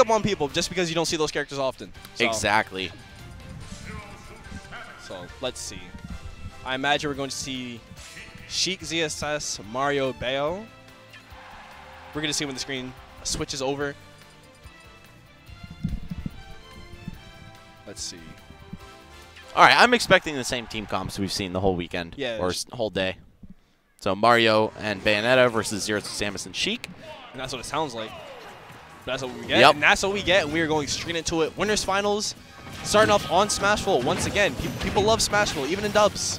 up on people just because you don't see those characters often. So. Exactly. So let's see. I imagine we're going to see Sheik ZSS, Mario Bayo. We're going to see when the screen switches over. Let's see. All right, I'm expecting the same team comps we've seen the whole weekend, or whole day. So Mario and Bayonetta versus Zero Samus and Sheik. And that's what it sounds like. That's what we get. Yep. And that's what we get. We are going straight into it. Winners finals, starting off on Smashville once again. People love Smashville, even in dubs.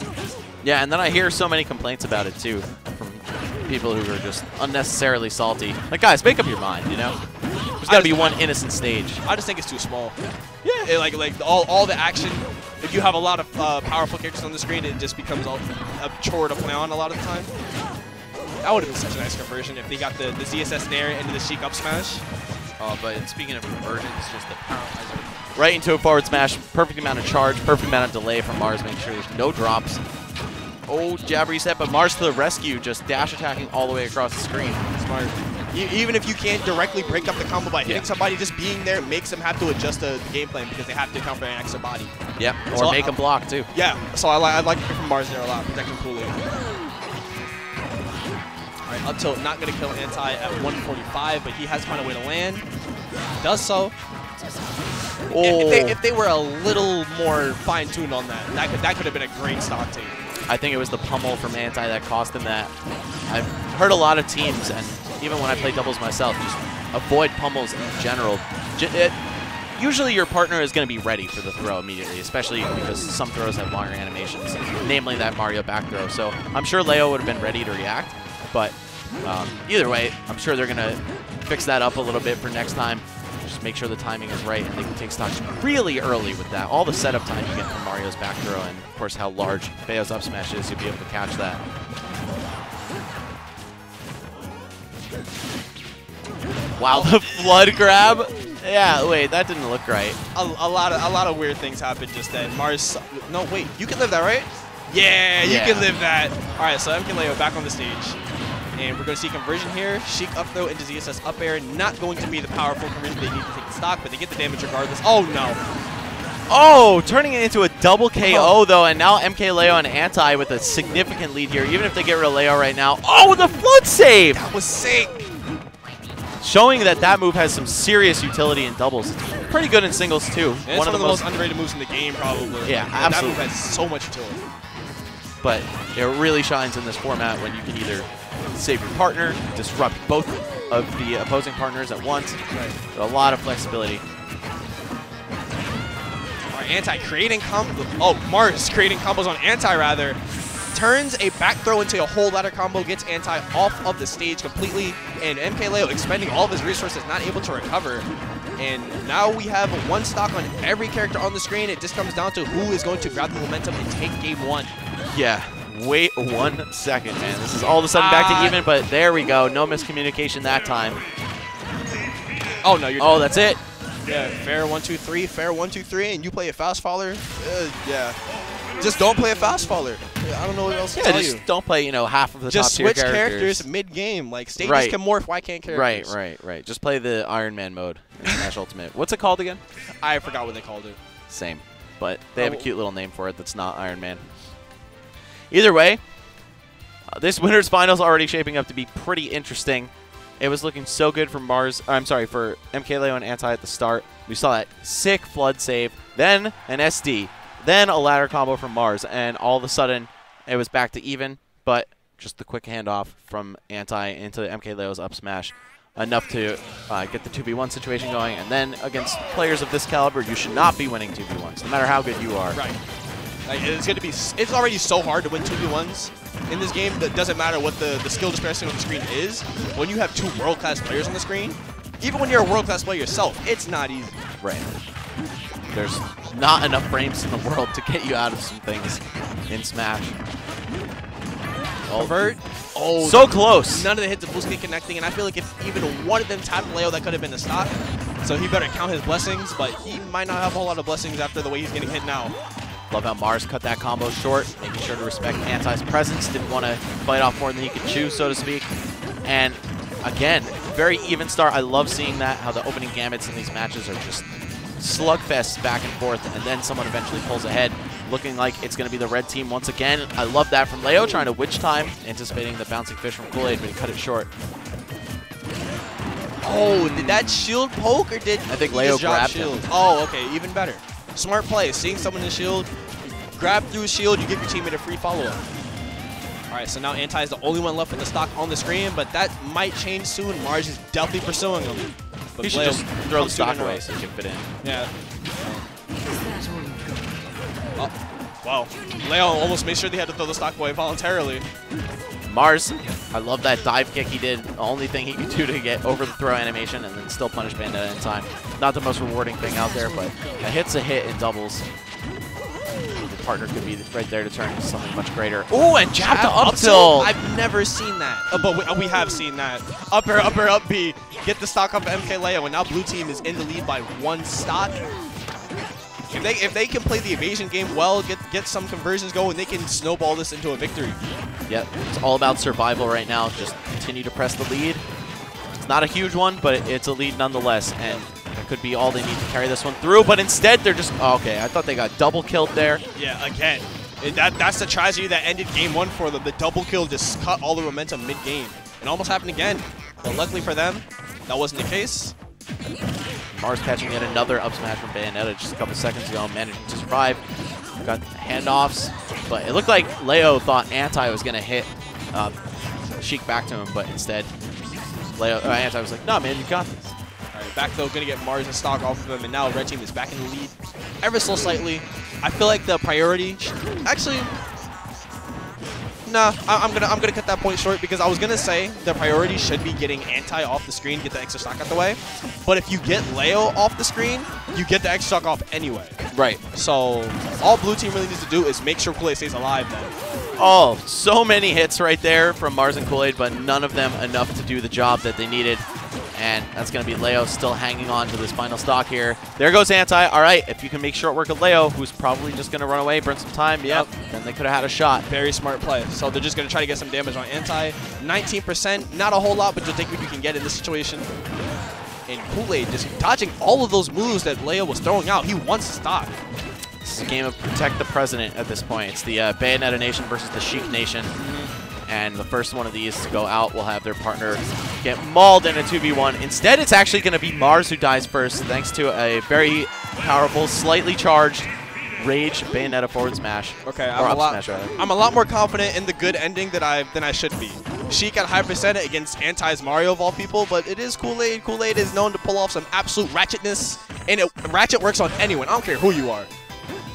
Yeah, and then I hear so many complaints about it too from people who are just unnecessarily salty. Like, guys, make up your mind, you know? There's got to be one innocent stage. I just think it's too small. Yeah. Like all the action. If you have a lot of powerful characters on the screen, it just becomes a chore to play on a lot of the time. That would have been such a nice conversion if they got the ZSS Nair into the Sheik up smash. But speaking of conversions, just the power right into a forward smash. Perfect amount of charge, perfect amount of delay from Mars, making sure there's no drops. Oh, jab reset, but Mars to the rescue, just dash attacking all the way across the screen. Smart. Even if you can't directly break up the combo by hitting somebody, just being there makes them have to adjust the game plan because they have to account for an extra body. Yep, or make them block too. Yeah, so I like it from Mars there a lot, protecting Koolaid. Alright, up tilt, not going to kill Anti at 145, but he has found a way to land. Does so. Oh. If they were a little more fine-tuned on that could have been a great stock take. I think it was the pummel from Anti that cost him that. I've heard a lot of teams, and even when I play doubles myself, just avoid pummels in general. Usually your partner is going to be ready for the throw immediately, especially because some throws have longer animations, namely that Mario back throw. So I'm sure Leo would have been ready to react, but either way, I'm sure they're going to fix that up a little bit for next time. Just make sure the timing is right, and they can take stocks really early with that. All the setup time you get from Mario's back throw, and of course how large Bayo's up smash is, you'll be able to catch that. Wow, the flood grab. Yeah, wait, that didn't look right. A lot of weird things happened just then. Mars, no, wait, you can live that, right? Yeah, you can live that. All right, so MkLeo back on the stage. And we're going to see conversion here. Sheik up throw into ZSS up air. Not going to be the powerful conversion they need to take the stock, but they get the damage regardless. Oh, no. Oh, turning it into a double KO, though, and now MkLeo and Anti with a significant lead here, even if they get rid of Leo right now. Oh, the flood save! That was sick. Showing that move has some serious utility in doubles. It's pretty good in singles, too. And one of the most underrated moves in the game, probably. Yeah, absolutely. That move has so much utility. But it really shines in this format when you can either save your partner, disrupt both of the opposing partners at once. Right. A lot of flexibility. All right, Anti creating combo. Oh, Mars creating combos on Anti rather. Turns a back throw into a whole ladder combo, gets Anti off of the stage completely, and MkLeo expending all of his resources, not able to recover. And now we have one stock on every character on the screen. It just comes down to who is going to grab the momentum and take game one. Yeah, wait 1 second, man. This is all of a sudden back to even, but there we go. No miscommunication that time. Oh, no, you're Oh, that's it. Yeah, fair 1, 2, 3, fair 1, 2, 3, and you play a fast faller. Yeah. Just don't play a fast faller. I don't know what else to tell you. Just don't play, half of the just top tier switch characters mid-game. Like, stages can morph. Why can't characters? Right. Just play the Iron Man mode in Smash Ultimate. What's it called again? I forgot what they called it. Same. But they have a cute little name for it that's not Iron Man. Either way, this winners finals already shaping up to be pretty interesting. It was looking so good for for MkLeo and Anti at the start. We saw that sick flood save, then an SD, then a ladder combo from Mars, and all of a sudden it was back to even, but just the quick handoff from Anti into MkLeo's up smash, enough to get the 2v1 situation going, and then against players of this caliber, you should not be winning 2v1s, no matter how good you are. Right. Like, it's already so hard to win 2v1s in this game that doesn't matter what the skill disparity on the screen is. When you have two world-class players on the screen, even when you're a world-class player yourself, it's not easy. Right. There's not enough frames in the world to get you out of some things in Smash. Convert. Oh, so close. None of the hits of boost kick connecting, and I feel like if even one of them tapped Leo, that could have been a stock. So he better count his blessings, but he might not have a whole lot of blessings after the way he's getting hit now. Love how Mars cut that combo short, making sure to respect Anti's presence. Didn't want to bite off more than he could chew, so to speak. And again, very even start. I love seeing that, how the opening gamuts in these matches are just slugfests back and forth, and then someone eventually pulls ahead, looking like it's going to be the red team once again. I love that from Leo, trying to witch time, anticipating the bouncing fish from Koolaid, but he cut it short. Oh, did that shield poke, or did I think he Leo just drop grabbed shield? him. Oh, okay, even better. Smart play. Seeing someone in the shield, grab through shield, you give your teammate a free follow-up. All right, so now Anti is the only one left in the stock on the screen, but that might change soon. Mars is definitely pursuing him. But He should just throw the stock away so he can fit in. Yeah. Oh, wow. Leo almost made sure they had to throw the stock away voluntarily. Mars, I love that dive kick he did. The only thing he could do to get over the throw animation and then still punish Bayonetta in time. Not the most rewarding thing out there, but a hit's a hit in doubles. The partner could be right there to turn into something much greater. Ooh, and jab to up tilt. I've never seen that. But we have seen that. Up air, up B. Get the stock off of MkLeo, and now blue team is in the lead by 1 stock. If they can play the evasion game well, get some conversions going, they can snowball this into a victory. Yep, it's all about survival right now. Just continue to press the lead. It's not a huge one, but it's a lead nonetheless, and that could be all they need to carry this one through. But instead, they're just okay. I thought they got double killed there. Yeah, again, that's the tragedy that ended game 1 for them. The double kill just cut all the momentum mid-game. It almost happened again, but luckily for them, that wasn't the case. Mars catching yet another up smash from Bayonetta just a couple seconds ago, managing to survive. Got handoffs, but it looked like Leo thought Anti was going to hit Sheik back to him, but instead Anti was like, no, man, you got this. All right, back though, going to get Mars and stock off of him, and now red team is back in the lead ever so slightly. I feel like the priority, actually, nah, I'm gonna cut that point short because I was gonna say the priority should be getting Anti off the screen, get the extra stock out the way. But if you get Leo off the screen, you get the extra stock off anyway. Right. So all blue team really needs to do is make sure Koolaid stays alive then. Oh, so many hits right there from Mars and Koolaid, but none of them enough to do the job that they needed. And that's going to be Leo still hanging on to this final stock here. There goes Anti. All right, if you can make short work of Leo, who's probably just going to run away, burn some time, yep, then they could have had a shot. Very smart play. So they're just going to try to get some damage on Anti. 19%, not a whole lot, but you'll take what you can get in this situation. And Koolaid just dodging all of those moves that Leo was throwing out. He wants to stop. This is a game of protect the president at this point. It's the Bayonetta Nation versus the Sheik Nation. And the first one of these to go out will have their partner get mauled in a 2v1. Instead, it's actually going to be Mars who dies first, thanks to a very powerful, slightly charged Rage Bayonetta forward smash. Okay, I'm a lot more confident in the good ending than I should be. Sheik at high percent against Anti's Mario of all people, but it is Koolaid. Koolaid is known to pull off some absolute ratchetness, and ratchet works on anyone. I don't care who you are.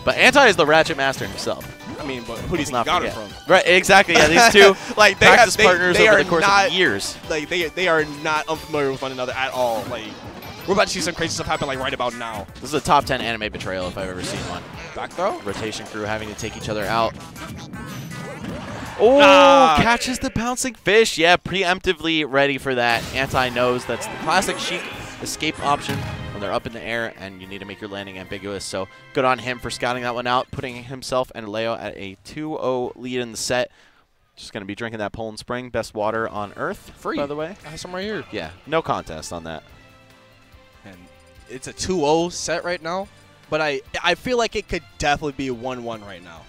But Anti is the ratchet master himself. I mean, but who do you think he got it from? Right, exactly. Yeah, these two like practice partners over the course of years. Like they are not unfamiliar with one another at all. Like we're about to see some crazy stuff happen like right about now. This is a top 10 anime betrayal if I've ever seen one. Back throw. Rotation crew having to take each other out. Oh, catches the bouncing fish. Yeah, preemptively ready for that. Anti knows that's the classic Sheik escape option when they're up in the air and you need to make your landing ambiguous. So good on him for scouting that one out, putting himself and Leo at a 2-0 lead in the set. Just going to be drinking that Poland Spring, best water on Earth, free, by the way. I have some right here. Yeah, no contest on that. And it's a 2-0 set right now, but I feel like it could definitely be a 1-1 right now.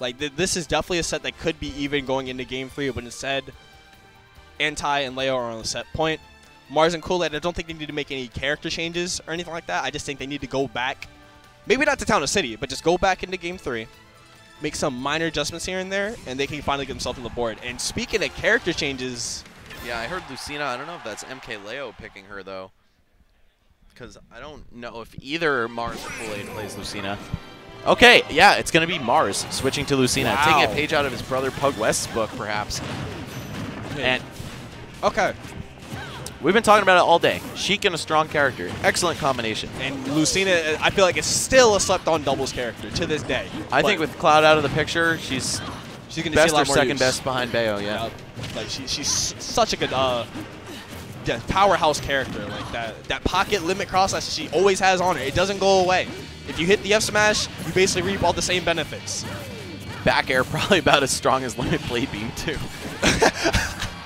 Like this is definitely a set that could be even going into game 3, but instead Anti and Leo are on the set point. Mars and Koolaid, I don't think they need to make any character changes or anything like that. I just think they need to go back, maybe not to Town or City, but just go back into game 3, make some minor adjustments here and there, and they can finally get themselves on the board. And speaking of character changes, yeah, I heard Lucina. I don't know if that's MkLeo picking her though, because I don't know if either Mars or Koolaid plays Lucina. Okay, yeah, it's going to be Mars switching to Lucina, taking a page out of his brother Pug West's book, perhaps. And okay. We've been talking about it all day. Sheik and a strong character. Excellent combination. And Lucina, I feel like, is still a slept-on doubles character to this day. I think with Cloud out of the picture, she's going to best see a lot or more second use. best behind Bayo, yeah. Like she's such a good powerhouse character. Like that pocket limit cross that she always has on her. It doesn't go away. If you hit the F smash, you basically reap all the same benefits. Back air probably about as strong as limit blade beam too.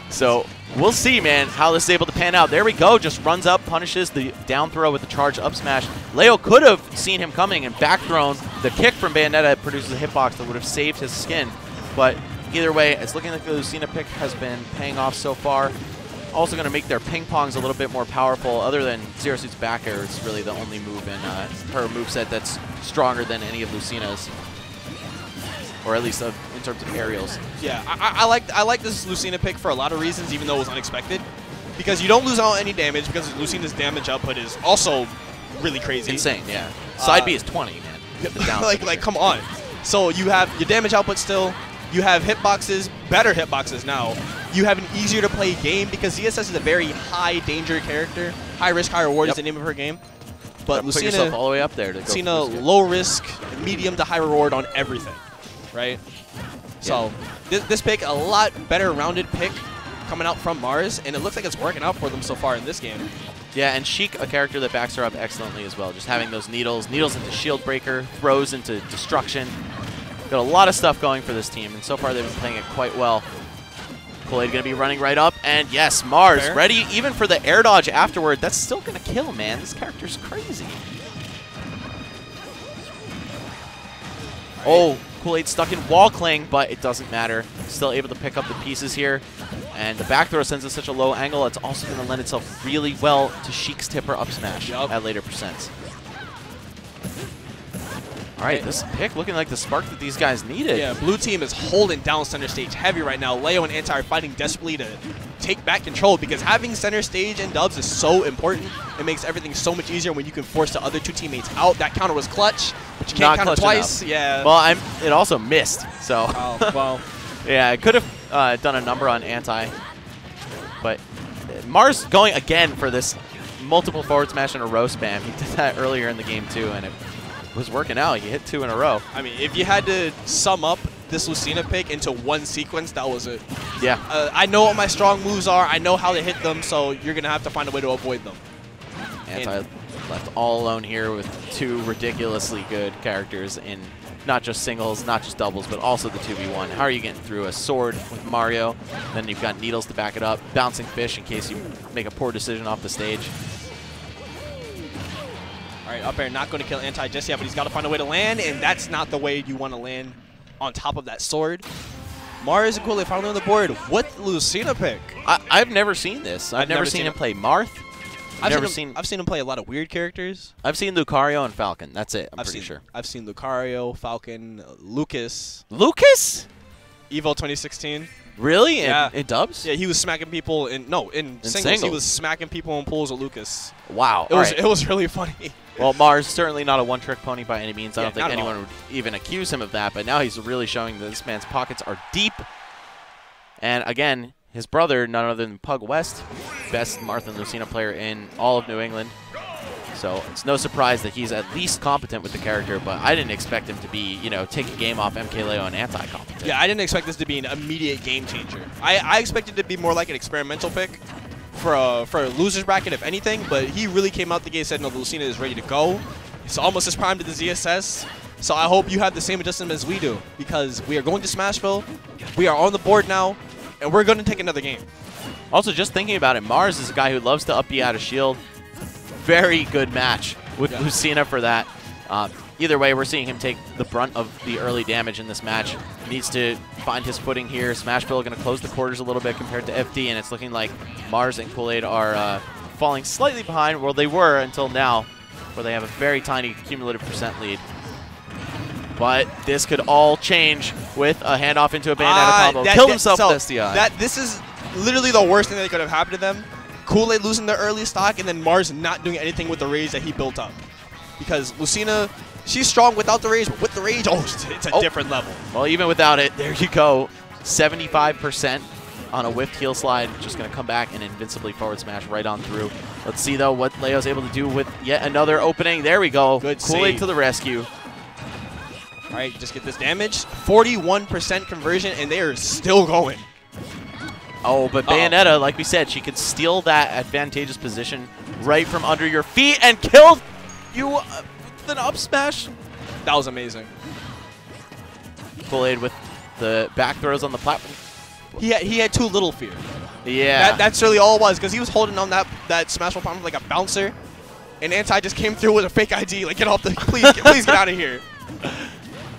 So we'll see, man, how this is able to pan out. There we go. Just runs up, punishes the down throw with the charge up smash. Leo could have seen him coming and back thrown. The kick from Bayonetta produces a hitbox that would have saved his skin. But either way, it's looking like the Lucina pick has been paying off so far. Also going to make their ping pongs a little bit more powerful. Other than Zero Suit's back air, it's really the only move in her moveset that's stronger than any of Lucina's. Or at least in terms of aerials. Yeah, I like this Lucina pick for a lot of reasons, even though it was unexpected. Because you don't lose out any damage, because Lucina's damage output is also really crazy. Insane, yeah. Side B is 20, man. like, come on. So you have your damage output still. You have hitboxes, better hitboxes now. You have an easier to play game because ZSS is a very high danger character. High risk, high reward is the name of her game. But Lucina, put yourself all the way up there. Lucina, low risk, medium to high reward on everything, right? So this pick, a lot better rounded pick coming out from Mars, and it looks like it's working out for them so far in this game. Yeah, and Sheik, a character that backs her up excellently as well. Just having those needles into shield breaker, throws into destruction. Got a lot of stuff going for this team, and so far they've been playing it quite well. Koolaid going to be running right up, and yes, Mars ready even for the air dodge afterward. That's still going to kill, man. This character's crazy. Oh, Koolaid stuck in wall cling, but it doesn't matter. Still able to pick up the pieces here. And the back throw sends at such a low angle, it's also going to lend itself really well to Sheik's tipper up smash at later percents. All right, this pick looking like the spark that these guys needed. Yeah, blue team is holding down center stage heavy right now. Leo and Anti are fighting desperately to take back control because having center stage and dubs is so important. It makes everything so much easier when you can force the other two teammates out. That counter was clutch, but you can't counter twice. Yeah. Well, it also missed, so. Oh, well. Yeah, it could have done a number on Anti, but Mars going again for this multiple forward smash in a row spam. He did that earlier in the game too, and it was working out. He hit 2 in a row. I mean, if you had to sum up this Lucina pick into one sequence, that was it. Yeah. I know what my strong moves are. I know how to hit them, so you're going to have to find a way to avoid them. Anti left all alone here with 2 ridiculously good characters in not just singles, not just doubles, but also the 2v1. How are you getting through a sword with Mario? Then you've got needles to back it up, bouncing fish in case you make a poor decision off the stage. All right, up air not going to kill Anti just yet, but he's got to find a way to land, and that's not the way you want to land on top of that sword. Mars and Koolaid finally on the board. What Lucina pick? I've never seen this. I've never seen him play Marth. I've seen him play a lot of weird characters. I've seen Lucario and Falcon. That's it. I'm pretty sure. I've seen Lucario, Falcon, Lucas. Lucas? Evo 2016. Really? Yeah. In dubs? Yeah, he was smacking people in singles. He was smacking people in pools with Lucas. Wow. It was really funny. Well, Mars certainly not a one-trick pony by any means. I don't think anyone would even accuse him of that, but now he's really showing that this man's pockets are deep. And again, his brother, none other than Pug West, best Marth and Lucina player in all of New England. So it's no surprise that he's at least competent with the character, but I didn't expect him to be, take a game off MkLeo and Anti-competent. Yeah, I didn't expect this to be an immediate game changer. I expected it to be more like an experimental pick for a loser's bracket, if anything, but he really came out the gate and said, no, Lucina is ready to go. It's almost his prime to the ZSS. So I hope you have the same adjustment as we do, because we are going to Smashville. We are on the board now, and we're going to take another game. Also, just thinking about it, Mars is a guy who loves to up B out of shield. Very good match with Lucina for that. Either way, we're seeing him take the brunt of the early damage in this match. Needs to find his footing here. Smashville going to close the quarters a little bit compared to FD, and it's looking like Mars and Koolaid are falling slightly behind where they were until now, where they have a very tiny cumulative percent lead. But this could all change with a handoff into a Bayonetta combo. Killed himself with SDI. This is literally the worst thing that could have happened to them. Koolaid losing the early stock, and then Mars not doing anything with the rage that he built up. Because Lucina, she's strong without the rage, but with the rage, it's a different level. Well, even without it, there you go. 75% on a whiffed heel slide. Just going to come back and invincibly forward smash right on through. Let's see, though, what Leo's able to do with yet another opening. There we go. Good Koolaid to the rescue. All right, just get this damage. 41% conversion, and they are still going. Oh, but Bayonetta, like we said, she could steal that advantageous position right from under your feet and killed you with an up smash. That was amazing. Koolaid with the back throws on the platform. He had too little fear. Yeah. That's really all it was, because he was holding on that Smash Ball palm like a bouncer, and Anti just came through with a fake ID. Like, get off the, please get out of here.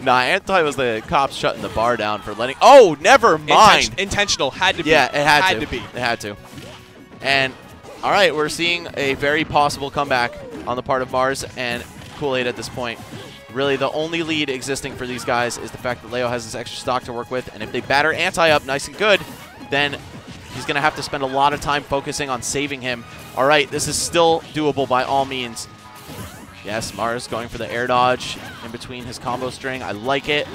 Nah, Anti was the cops shutting the bar down for letting. Oh, never mind. Intentional, had to be. Yeah, it had to be. It had to. And all right, we're seeing a very possible comeback on the part of Mars and Koolaid at this point. Really, the only lead existing for these guys is the fact that Leo has this extra stock to work with, and if they batter Anti up nice and good, then he's going to have to spend a lot of time focusing on saving him. All right, this is still doable by all means. Yes, Mars going for the air dodge in between his combo string. I like it.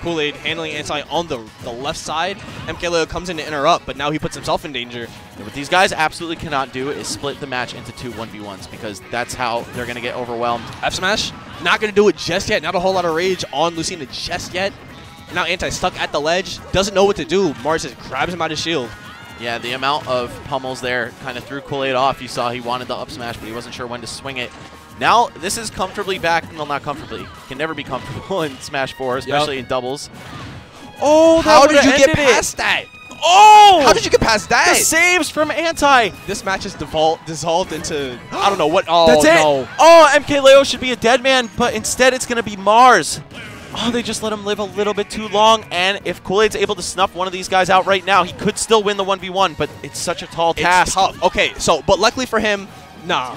Koolaid handling Anti on the left side. MkLeo comes in to interrupt, but now he puts himself in danger. Yeah, what these guys absolutely cannot do is split the match into 2 1v1s, because that's how they're going to get overwhelmed. F smash, not going to do it just yet. Not a whole lot of rage on Lucina just yet. Now Anti stuck at the ledge, doesn't know what to do. Mars just grabs him out of shield. Yeah, the amount of pummels there kind of threw Koolaid off. You saw he wanted the up smash, but he wasn't sure when to swing it. Now, this is comfortably back. Well, not comfortably. Can never be comfortable in Smash 4, especially in doubles. Oh, how did you get past that? Oh! How did you get past that? The saves from Anti. This match is dissolved into, I don't know what. Oh, that's it. No. Oh, MkLeo should be a dead man, but instead it's going to be Mars. Oh, they just let him live a little bit too long, and if Koolaid's able to snuff one of these guys out right now, he could still win the 1v1, but it's such a tall task. It's tough. Okay, but luckily for him, nah.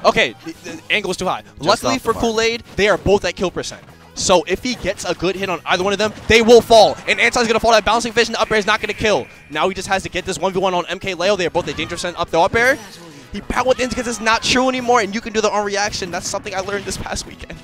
Okay, the angle is too high. Luckily for Koolaid, they are both at kill percent. So if he gets a good hit on either one of them, they will fall. And Anti's going to fall that bouncing fish, and the up air is not going to kill. Now he just has to get this 1v1 on MkLeo. They are both at danger percent up the up air. He powered within because it's not true anymore, and you can do the on reaction. That's something I learned this past weekend.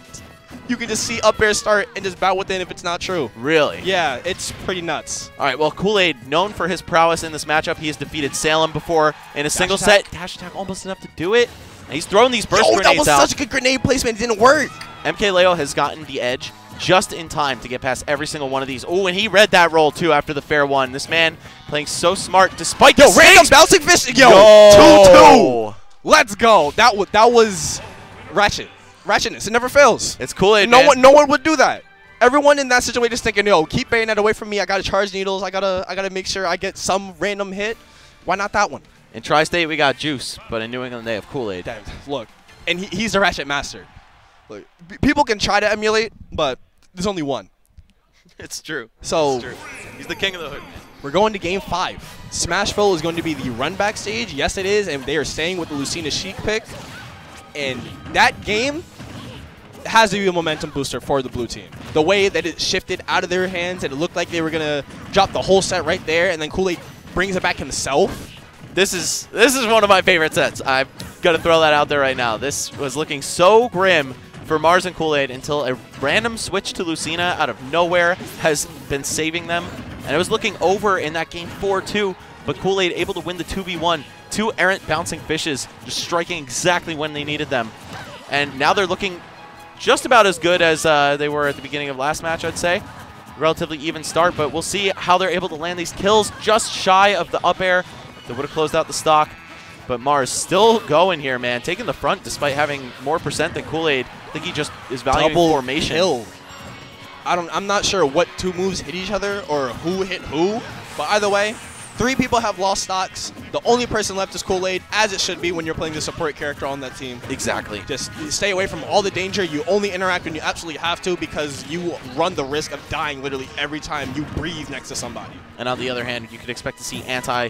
You can just see up air start and just bow within if it's not true. Really? Yeah, it's pretty nuts. All right, well, Koolaid, known for his prowess in this matchup, he has defeated Salem before in a single set. Dash attack almost enough to do it. And he's throwing these burst grenades out. That was such a good grenade placement. It didn't work. MkLeo has gotten the edge just in time to get past every single one of these. Oh, and he read that roll, too, after the fair one. This man playing so smart despite the random bouncing fish. Yo, 2-2. Let's go. That was ratchet. Ratchetness. It never fails. It's Koolaid, No one would do that. Everyone in that situation is thinking, yo, keep Bayonet away from me. I gotta charge needles. I gotta make sure I get some random hit. Why not that one? In Tri-State, we got Juice, but in New England, they have Koolaid. Look, and he's a Ratchet master. Look, people can try to emulate, but there's only one. It's true. So it's true. He's the king of the hood. We're going to Game 5. Smashville is going to be the run-back stage. Yes, it is, and they are staying with the Lucina Sheik pick. And that game has to be a momentum booster for the blue team. The way that it shifted out of their hands and it looked like they were going to drop the whole set right there, and then Koolaid brings it back himself. This is one of my favorite sets. I've got to throw that out there right now. This was looking so grim for Mars and Koolaid until a random switch to Lucina out of nowhere has been saving them. And it was looking over in that Game 4 too, but Koolaid able to win the 2v1. 2 errant bouncing fishes just striking exactly when they needed them. And now they're looking just about as good as they were at the beginning of last match, I'd say. Relatively even start, but we'll see how they're able to land these kills just shy of the up air that would have closed out the stock. But Mars still going here, man. Taking the front despite having more percent than Koolaid. I think he just is valuing formation. Kill. I'm not sure what 2 moves hit each other or who hit who, but either way, 3 people have lost stocks. The only person left is Koolaid, as it should be when you're playing the support character on that team. Exactly. Just stay away from all the danger. You only interact when you absolutely have to, because you run the risk of dying literally every time you breathe next to somebody. And on the other hand, you could expect to see Anti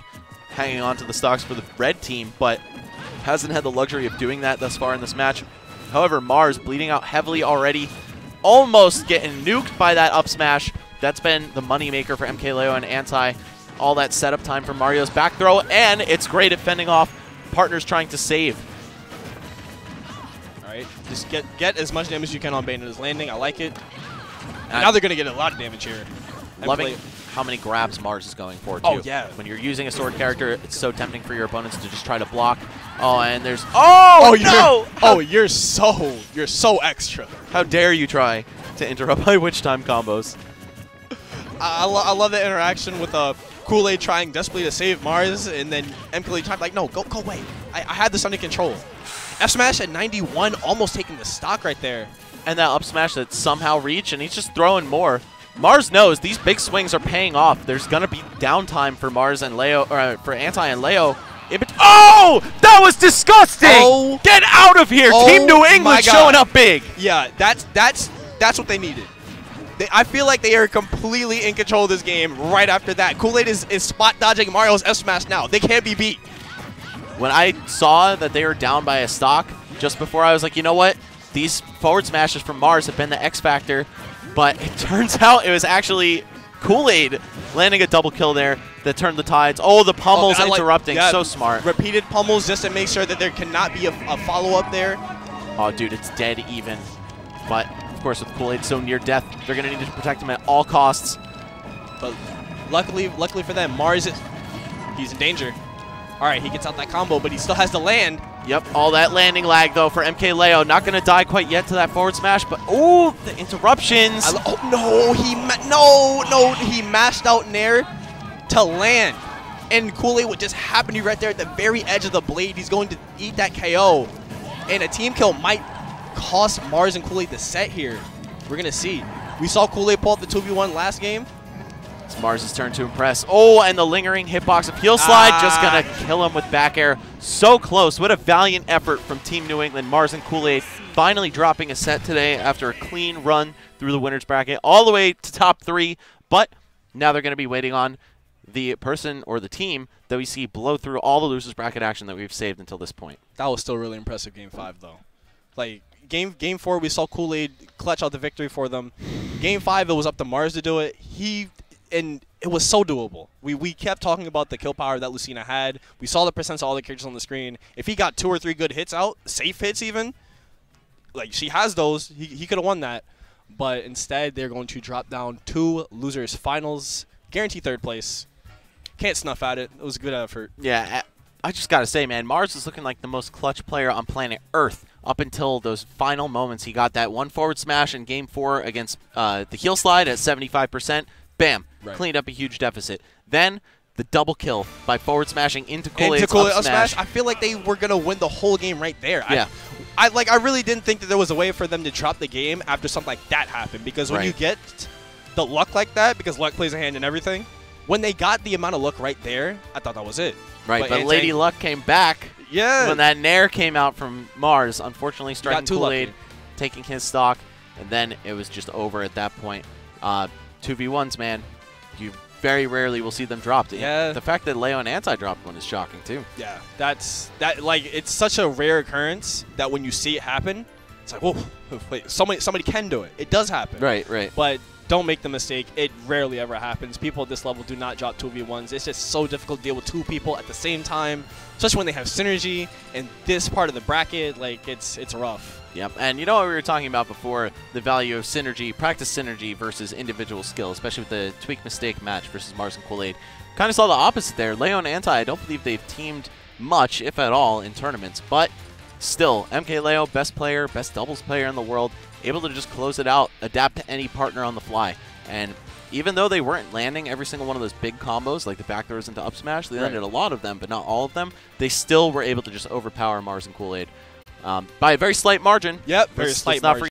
hanging on to the stocks for the red team, but hasn't had the luxury of doing that thus far in this match. However, Mars bleeding out heavily already, almost getting nuked by that up smash. That's been the moneymaker for MkLeo and Anti. All that setup time for Mario's back throw, and it's great at fending off partners trying to save. All right, just get as much damage as you can on Bayonet's landing. I like it. Now they're going to get a lot of damage here. Loving how many grabs Mars is going for, too. Oh, yeah. When you're using a sword character, it's so tempting for your opponents to just try to block. Oh, and there's... Oh, no! Oh, you're so extra. How dare you try to interrupt my witch time combos. I love the interaction with Koolaid trying desperately to save Mars, and then MkLeo trying like, no, go away. I had this under control. F smash at 91, almost taking the stock right there. And that up smash that somehow reached, and he's just throwing more. Mars knows these big swings are paying off. There's going to be downtime for Mars and Leo, or for Anti and Leo. Oh, that was disgusting! Oh. Get out of here! Oh, Team New England my God. showing up big. Yeah, that's what they needed. I feel like they are completely in control of this game right after that. Koolaid is spot dodging Mario's F smash now. They can't be beat. When I saw that they were down by a stock just before, I was like, you know what? These forward smashes from Mars have been the X factor, but it turns out it was actually Koolaid landing a double kill there that turned the tides. Oh, the pummels interrupting. Yeah, so smart. Repeated pummels just to make sure that there cannot be a follow-up there. Oh, dude, it's dead even. But, of course, with Koolaid so near death, they're going to need to protect him at all costs. But luckily for them, Mars he's in danger. All right, he gets out that combo, but he still has to land. Yep, all that landing lag, though, for MkLeo. Not going to die quite yet to that forward smash, but, oh, the interruptions. No, he mashed out Nair to land. And Koolaid would just happen to be right there at the very edge of the blade. He's going to eat that KO. And a team kill might cost Mars and Koolaid the set here. We're going to see. We saw Koolaid pull up the 2v1 last game. It's Mars' turn to impress. Oh, and the lingering hitbox of heel slide just going to kill him with back air. So close. What a valiant effort from Team New England. Mars and Koolaid finally dropping a set today after a clean run through the winner's bracket all the way to top 3. But now they're going to be waiting on the person or the team that we see blow through all the losers bracket action that we've saved until this point. That was still really impressive Game 5, though. Like, Game 4, we saw Koolaid clutch out the victory for them. Game 5, it was up to Mars to do it. And it was so doable. We kept talking about the kill power that Lucina had. We saw the percents of all the characters on the screen. If he got 2 or 3 good hits out, safe hits even, like she has those, he could have won that. But instead, they're going to drop down 2 losers finals, guarantee 3rd place. Can't snuff at it. It was a good effort. Yeah, I just got to say, man, Mars is looking like the most clutch player on planet Earth up until those final moments. He got that 1 forward smash in Game 4 against the heel slide at 75%. Bam, cleaned up a huge deficit. Then the double kill by forward smashing into Koolaid's up smash. I feel like they were going to win the whole game right there. Yeah. I really didn't think that there was a way for them to drop the game after something like that happened. Because when you get the luck like that, because luck plays a hand in everything, when they got the amount of luck right there, I thought that was it. Right, but Lady Luck came back when that Nair came out from Mars, unfortunately striking Koolaid, taking his stock, and then it was just over at that point. 2v1s, man. You very rarely will see them dropped. Yeah. The fact that Leo and Anti dropped one is shocking too. Yeah, it's such a rare occurrence that when you see it happen, it's like, whoa, wait, somebody can do it. It does happen. Right. But don't make the mistake. It rarely ever happens. People at this level do not drop 2v1s. It's just so difficult to deal with 2 people at the same time, especially when they have synergy and this part of the bracket. Like, it's rough. Yep, and you know what we were talking about before, the value of synergy, practice synergy versus individual skill, especially with the Tweak Mistake match versus Mars and Koolaid. Kind of saw the opposite there. Leo and Anti, I don't believe they've teamed much, if at all, in tournaments, but still, MkLeo, best player, best doubles player in the world, able to just close it out, adapt to any partner on the fly. And even though they weren't landing every single one of those big combos, like the back throws into up smash, they landed a lot of them, but not all of them, they still were able to just overpower Mars and Koolaid. By a very slight margin. Yep, very slight margin.